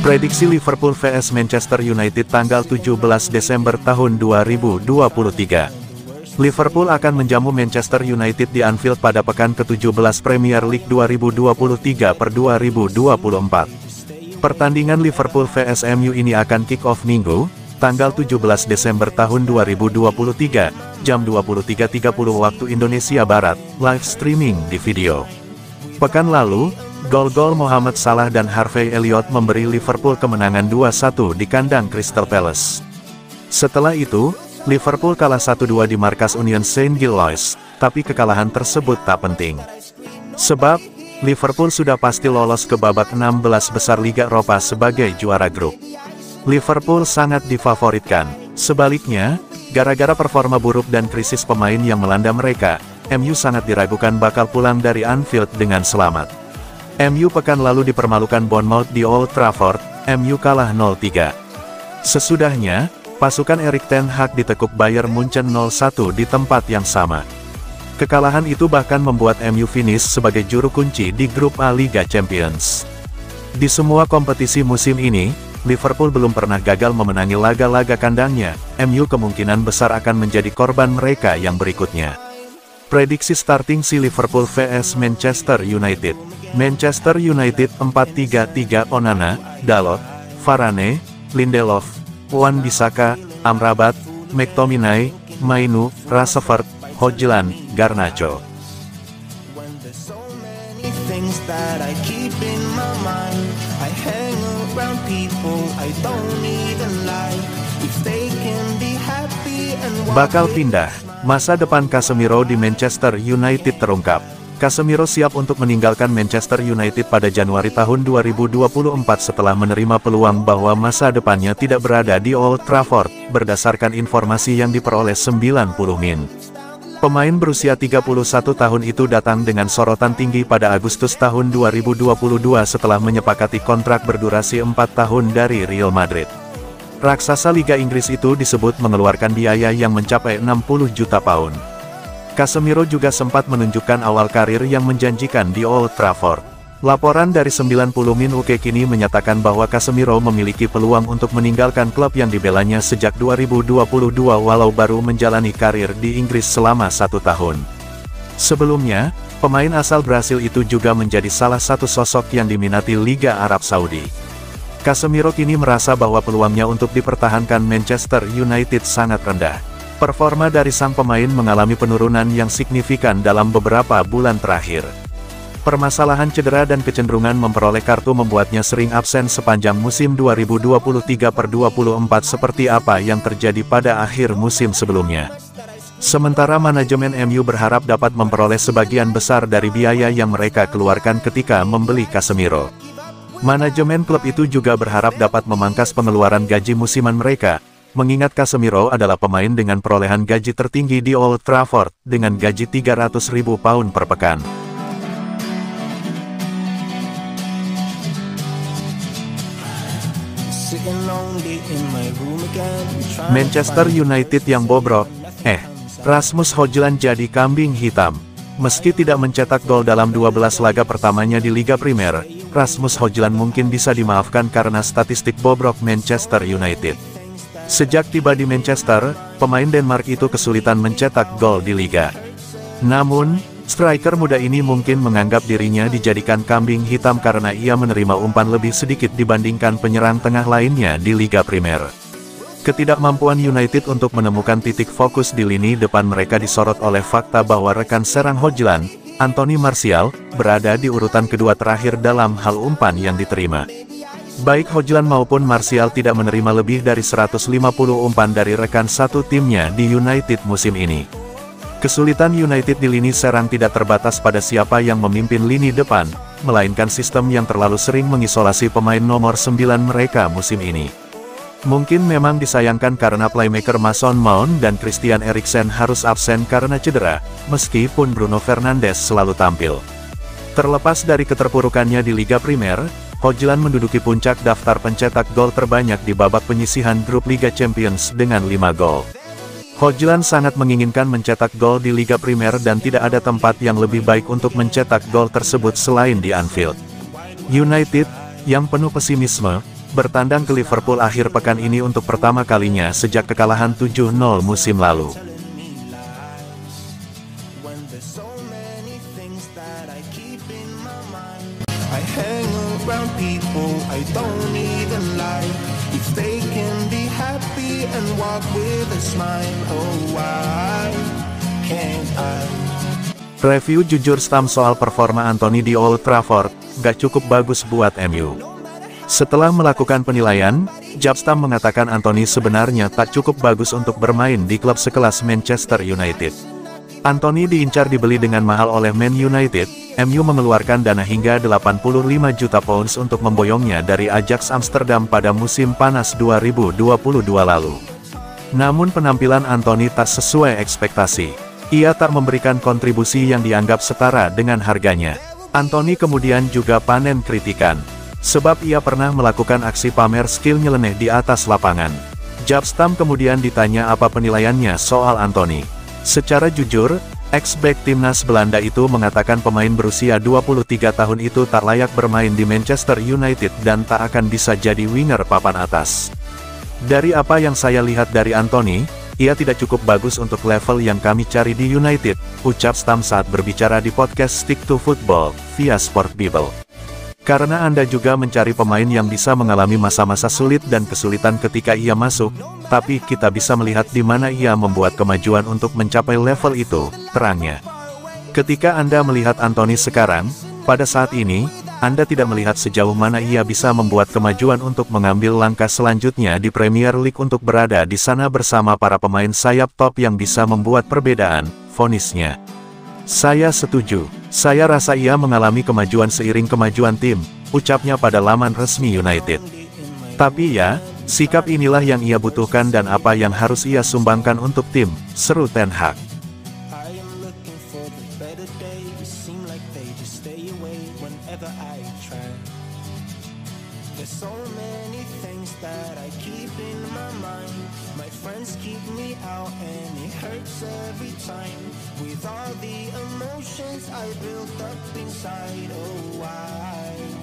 Prediksi Liverpool vs Manchester United tanggal 17 Desember tahun 2023. Liverpool akan menjamu Manchester United di Anfield pada pekan ke-17 Premier League 2023/2024. Pertandingan Liverpool vs MU ini akan kick-off Minggu, tanggal 17 Desember tahun 2023, jam 23.30 waktu Indonesia Barat, live streaming di video. Pekan lalu, gol-gol Mohamed Salah dan Harvey Elliott memberi Liverpool kemenangan 2-1 di kandang Crystal Palace. Setelah itu, Liverpool kalah 1-2 di markas Union Saint-Gilloise, tapi kekalahan tersebut tak penting. Sebab, Liverpool sudah pasti lolos ke babak 16 besar Liga Eropa sebagai juara grup. Liverpool sangat difavoritkan. Sebaliknya, gara-gara performa buruk dan krisis pemain yang melanda mereka, MU sangat diragukan bakal pulang dari Anfield dengan selamat. MU pekan lalu dipermalukan Bournemouth di Old Trafford, MU kalah 0-3. Sesudahnya, pasukan Erik ten Hag ditekuk Bayern Munchen 0-1 di tempat yang sama. Kekalahan itu bahkan membuat MU finish sebagai juru kunci di grup A Liga Champions. Di semua kompetisi musim ini, Liverpool belum pernah gagal memenangi laga-laga kandangnya, MU kemungkinan besar akan menjadi korban mereka yang berikutnya. Prediksi starting si Liverpool vs Manchester United. Manchester United 4-3-3 Onana, Dalot, Varane, Lindelof, Wan-Bissaka, Amrabat, McTominay, Mainu, Rashford, Højlund, Garnacho. Bakal pindah. Masa depan Casemiro di Manchester United terungkap. Casemiro siap untuk meninggalkan Manchester United pada Januari tahun 2024 setelah menerima peluang bahwa masa depannya tidak berada di Old Trafford, berdasarkan informasi yang diperoleh 90 Min. Pemain berusia 31 tahun itu datang dengan sorotan tinggi pada Agustus tahun 2022 setelah menyepakati kontrak berdurasi 4 tahun dari Real Madrid. Raksasa Liga Inggris itu disebut mengeluarkan biaya yang mencapai 60 juta pound. Casemiro juga sempat menunjukkan awal karir yang menjanjikan di Old Trafford. Laporan dari 90 Min UK kini menyatakan bahwa Casemiro memiliki peluang untuk meninggalkan klub yang dibelanya sejak 2022 walau baru menjalani karir di Inggris selama 1 tahun. Sebelumnya, pemain asal Brasil itu juga menjadi salah satu sosok yang diminati Liga Arab Saudi. Casemiro kini merasa bahwa peluangnya untuk dipertahankan Manchester United sangat rendah. Performa dari sang pemain mengalami penurunan yang signifikan dalam beberapa bulan terakhir. Permasalahan cedera dan kecenderungan memperoleh kartu membuatnya sering absen sepanjang musim 2023/24 seperti apa yang terjadi pada akhir musim sebelumnya. Sementara manajemen MU berharap dapat memperoleh sebagian besar dari biaya yang mereka keluarkan ketika membeli Casemiro. Manajemen klub itu juga berharap dapat memangkas pengeluaran gaji musiman mereka, mengingat Casemiro adalah pemain dengan perolehan gaji tertinggi di Old Trafford, dengan gaji 300.000 pound per pekan. Manchester United yang bobrok, Rasmus Højlund jadi kambing hitam. Meski tidak mencetak gol dalam 12 laga pertamanya di Liga Primer, Rasmus Højlund mungkin bisa dimaafkan karena statistik bobrok Manchester United. Sejak tiba di Manchester, pemain Denmark itu kesulitan mencetak gol di Liga. Namun, striker muda ini mungkin menganggap dirinya dijadikan kambing hitam karena ia menerima umpan lebih sedikit dibandingkan penyerang tengah lainnya di Liga Primer. Ketidakmampuan United untuk menemukan titik fokus di lini depan mereka disorot oleh fakta bahwa rekan serang Højlund, Anthony Martial, berada di urutan kedua terakhir dalam hal umpan yang diterima. Baik Højlund maupun Martial tidak menerima lebih dari 150 umpan dari rekan satu timnya di United musim ini. Kesulitan United di lini serang tidak terbatas pada siapa yang memimpin lini depan, melainkan sistem yang terlalu sering mengisolasi pemain nomor 9 mereka musim ini. Mungkin memang disayangkan karena playmaker Mason Mount dan Christian Eriksen harus absen karena cedera, meskipun Bruno Fernandes selalu tampil. Terlepas dari keterpurukannya di Liga Primer, Højlund menduduki puncak daftar pencetak gol terbanyak di babak penyisihan grup Liga Champions dengan 5 gol. Højlund sangat menginginkan mencetak gol di Liga Primer dan tidak ada tempat yang lebih baik untuk mencetak gol tersebut selain di Anfield. United, yang penuh pesimisme, bertandang ke Liverpool akhir pekan ini untuk pertama kalinya sejak kekalahan 7-0 musim lalu. Review jujur Stam soal performa Anthony di Old Trafford, gak cukup bagus buat MU. Setelah melakukan penilaian, Jabstam mengatakan Anthony sebenarnya tak cukup bagus untuk bermain di klub sekelas Manchester United. Anthony diincar dibeli dengan mahal oleh Man United, MU mengeluarkan dana hingga 85 juta pounds untuk memboyongnya dari Ajax Amsterdam pada musim panas 2022 lalu. Namun penampilan Anthony tak sesuai ekspektasi. Ia tak memberikan kontribusi yang dianggap setara dengan harganya. Anthony kemudian juga panen kritikan, sebab ia pernah melakukan aksi pamer skill nyeleneh di atas lapangan. Jabstam kemudian ditanya apa penilaiannya soal Anthony. Secara jujur, ex-back timnas Belanda itu mengatakan pemain berusia 23 tahun itu tak layak bermain di Manchester United dan tak akan bisa jadi winger papan atas. Dari apa yang saya lihat dari Anthony, ia tidak cukup bagus untuk level yang kami cari di United, ucap Stam saat berbicara di podcast Stick to Football, via Sport Bible. Karena Anda juga mencari pemain yang bisa mengalami masa-masa sulit dan kesulitan ketika ia masuk, tapi kita bisa melihat di mana ia membuat kemajuan untuk mencapai level itu, terangnya. Ketika Anda melihat Anthony sekarang, pada saat ini, Anda tidak melihat sejauh mana ia bisa membuat kemajuan untuk mengambil langkah selanjutnya di Premier League untuk berada di sana bersama para pemain sayap top yang bisa membuat perbedaan, vonisnya. Saya setuju. Saya rasa ia mengalami kemajuan seiring kemajuan tim, ucapnya pada laman resmi United. Tapi ya, sikap inilah yang ia butuhkan dan apa yang harus ia sumbangkan untuk tim, seru Ten Hag. There's so many things that I keep in my mind. My friends keep me out and it hurts every time. With all the emotions I built up inside, oh why?